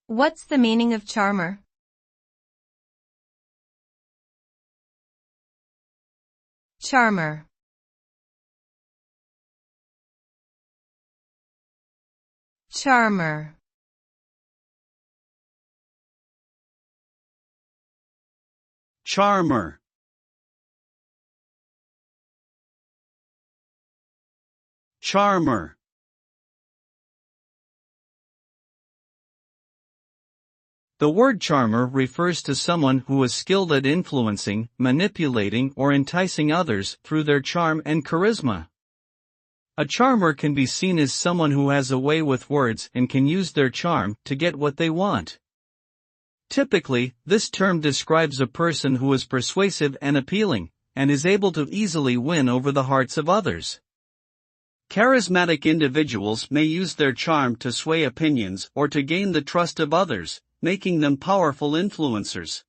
What's the meaning of charmer? Charmer. Charmer. Charmer. Charmer. The word charmer refers to someone who is skilled at influencing, manipulating, or enticing others through their charm and charisma. A charmer can be seen as someone who has a way with words and can use their charm to get what they want. Typically, this term describes a person who is persuasive and appealing, and is able to easily win over the hearts of others. Charismatic individuals may use their charm to sway opinions or to gain the trust of others, making them powerful influencers.